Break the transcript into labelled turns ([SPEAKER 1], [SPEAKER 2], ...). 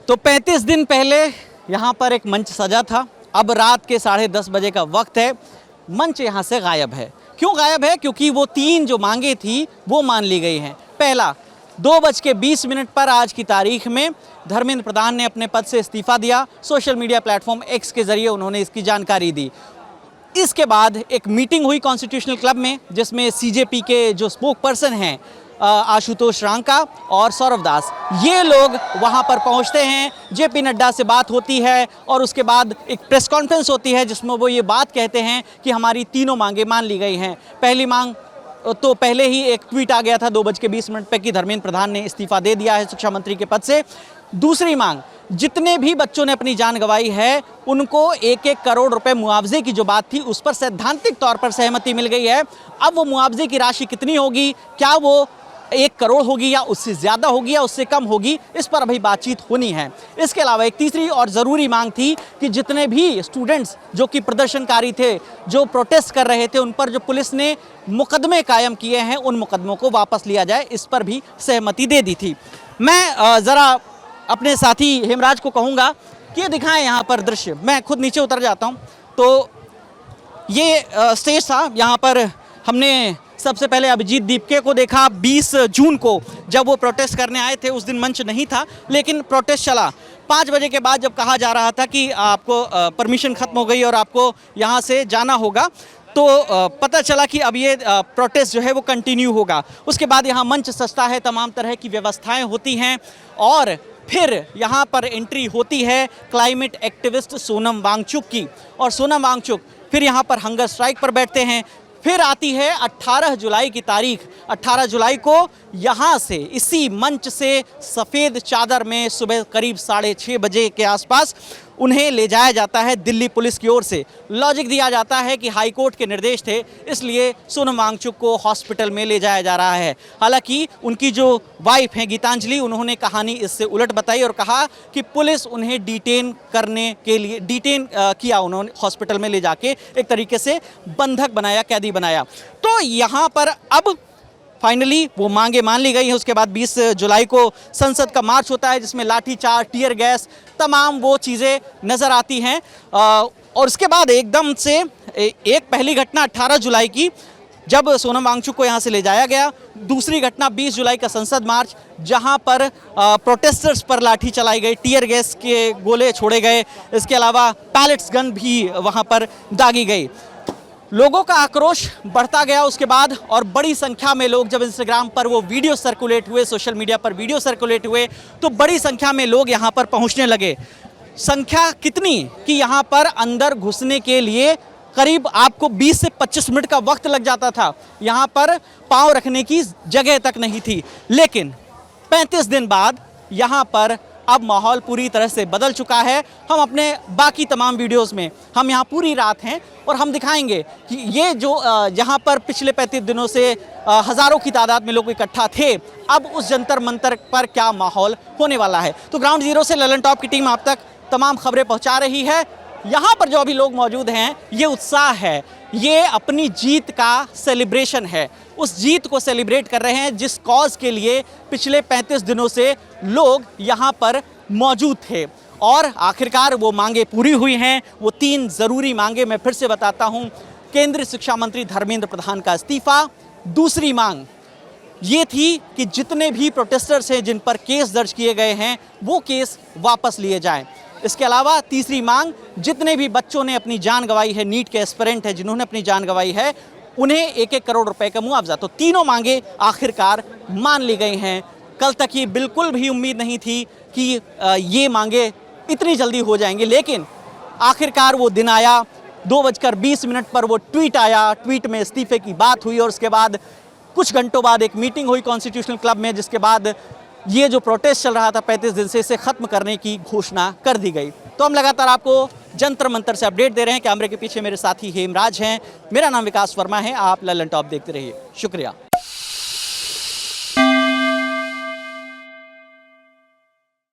[SPEAKER 1] तो 35 दिन पहले यहाँ पर एक मंच सजा था। अब रात के 10:30 बजे का वक्त है। मंच यहाँ से गायब है। क्यों गायब है? क्योंकि वो 3 जो मांगे थी वो मान ली गई हैं। पहला, 2:20 पर आज की तारीख में धर्मेंद्र प्रधान ने अपने पद से इस्तीफा दिया। सोशल मीडिया प्लेटफॉर्म एक्स के जरिए उन्होंने इसकी जानकारी दी। इसके बाद एक मीटिंग हुई कॉन्स्टिट्यूशनल क्लब में, जिसमें सीजेपी के जो स्पोक पर्सन हैं आशुतोष रांका और सौरभ दास, ये लोग वहां पर पहुंचते हैं। जेपी नड्डा से बात होती है और उसके बाद एक प्रेस कॉन्फ्रेंस होती है जिसमें वो ये बात कहते हैं कि हमारी तीनों मांगे मान ली गई हैं। पहली मांग तो पहले ही एक ट्वीट आ गया था 2:20 पे कि धर्मेंद्र प्रधान ने इस्तीफा दे दिया है शिक्षा मंत्री के पद से। दूसरी मांग, जितने भी बच्चों ने अपनी जान गंवाई है उनको 1-1 करोड़ रुपए मुआवजे की जो बात थी उस पर सैद्धांतिक तौर पर सहमति मिल गई है। अब वो मुआवजे की राशि कितनी होगी, क्या वो 1 करोड़ होगी या उससे ज़्यादा होगी या उससे कम होगी, इस पर अभी बातचीत होनी है। इसके अलावा एक तीसरी और ज़रूरी मांग थी कि जितने भी स्टूडेंट्स जो कि प्रदर्शनकारी थे, जो प्रोटेस्ट कर रहे थे, उन पर जो पुलिस ने मुकदमे कायम किए हैं उन मुकदमों को वापस लिया जाए, इस पर भी सहमति दे दी थी। मैं ज़रा अपने साथी हेमराज को कहूँगा कि ये दिखाएं यहाँ पर दृश्य। मैं खुद नीचे उतर जाता हूँ। तो ये स्टेज था, यहाँ पर हमने सबसे पहले अभिजीत दीपके को देखा 20 जून को जब वो प्रोटेस्ट करने आए थे। उस दिन मंच नहीं था लेकिन प्रोटेस्ट चला। 5 बजे के बाद जब कहा जा रहा था कि आपको परमिशन ख़त्म हो गई और आपको यहाँ से जाना होगा, तो पता चला कि अब ये प्रोटेस्ट जो है वो कंटिन्यू होगा। उसके बाद यहाँ मंच सजता है, तमाम तरह की व्यवस्थाएं होती हैं और फिर यहाँ पर एंट्री होती है क्लाइमेट एक्टिविस्ट सोनम वांगचुक की। और सोनम वांगचुक फिर यहाँ पर हंगर स्ट्राइक पर बैठते हैं। फिर आती है 18 जुलाई की तारीख। 18 जुलाई को यहाँ से, इसी मंच से सफ़ेद चादर में सुबह करीब 6:30 बजे के आसपास उन्हें ले जाया जाता है दिल्ली पुलिस की ओर से। लॉजिक दिया जाता है कि हाई कोर्ट के निर्देश थे, इसलिए सोनम वांगचुक को हॉस्पिटल में ले जाया जा रहा है। हालांकि उनकी जो वाइफ हैं गीतांजलि, उन्होंने कहानी इससे उलट बताई और कहा कि पुलिस उन्हें डिटेन करने के लिए किया, उन्होंने हॉस्पिटल में ले जाके एक तरीके से बंधक बनाया, कैदी बनाया। तो यहाँ पर अब फाइनली वो मांगे मान ली गई हैं। उसके बाद 20 जुलाई को संसद का मार्च होता है जिसमें लाठीचार्ज, टीयर गैस, तमाम वो चीज़ें नज़र आती हैं। और उसके बाद एकदम से एक पहली घटना 18 जुलाई की, जब सोनम वांगचुक को यहाँ से ले जाया गया। दूसरी घटना 20 जुलाई का संसद मार्च, जहाँ पर प्रोटेस्टर्स पर लाठी चलाई गई, टीयर गैस के गोले छोड़े गए। इसके अलावा पैलेट्स गन भी वहाँ पर दागी गई। लोगों का आक्रोश बढ़ता गया उसके बाद, और बड़ी संख्या में लोग, जब इंस्टाग्राम पर वो वीडियो सर्कुलेट हुए, सोशल मीडिया पर वीडियो सर्कुलेट हुए, तो बड़ी संख्या में लोग यहाँ पर पहुँचने लगे। संख्या कितनी कि यहाँ पर अंदर घुसने के लिए करीब आपको 20 से 25 मिनट का वक्त लग जाता था। यहाँ पर पाँव रखने की जगह तक नहीं थी। लेकिन 35 दिन बाद यहाँ पर अब माहौल पूरी तरह से बदल चुका है। हम अपने बाकी तमाम वीडियोस में हम यहाँ पूरी रात हैं और हम दिखाएंगे कि ये जो यहाँ पर पिछले 35 दिनों से हज़ारों की तादाद में लोग इकट्ठा थे, अब उस जंतर मंतर पर क्या माहौल होने वाला है। तो ग्राउंड ज़ीरो से ललन टॉप की टीम आप तक तमाम खबरें पहुँचा रही है। यहाँ पर जो अभी लोग मौजूद हैं, ये उत्साह है, ये अपनी जीत का सेलिब्रेशन है। उस जीत को सेलिब्रेट कर रहे हैं जिस कॉज के लिए पिछले 35 दिनों से लोग यहाँ पर मौजूद थे। और आखिरकार वो मांगे पूरी हुई हैं। वो 3 ज़रूरी मांगे मैं फिर से बताता हूँ। केंद्रीय शिक्षा मंत्री धर्मेंद्र प्रधान का इस्तीफा। दूसरी मांग ये थी कि जितने भी प्रोटेस्टर्स हैं जिन पर केस दर्ज किए गए हैं वो केस वापस लिए जाएं। इसके अलावा तीसरी मांग, जितने भी बच्चों ने अपनी जान गंवाई है, नीट के एस्पिरेंट है जिन्होंने अपनी जान गंवाई है, उन्हें 1-1 करोड़ रुपए का मुआवजा। तो तीनों मांगे आखिरकार मान ली गई हैं। कल तक ये बिल्कुल भी उम्मीद नहीं थी कि ये मांगे इतनी जल्दी हो जाएंगी, लेकिन आखिरकार वो दिन आया। 2:20 पर वो ट्वीट आया, ट्वीट में इस्तीफे की बात हुई और उसके बाद कुछ घंटों बाद एक मीटिंग हुई कॉन्स्टिट्यूशनल क्लब में, जिसके बाद ये जो प्रोटेस्ट चल रहा था 35 दिन से, इसे ख़त्म करने की घोषणा कर दी गई। तो हम लगातार आपको जंतर मंतर से अपडेट दे रहे हैं। कैमरे के पीछे मेरे साथी हेमराज हैं, मेरा नाम विकास वर्मा है। आप ललन टॉप देखते रहिए। शुक्रिया।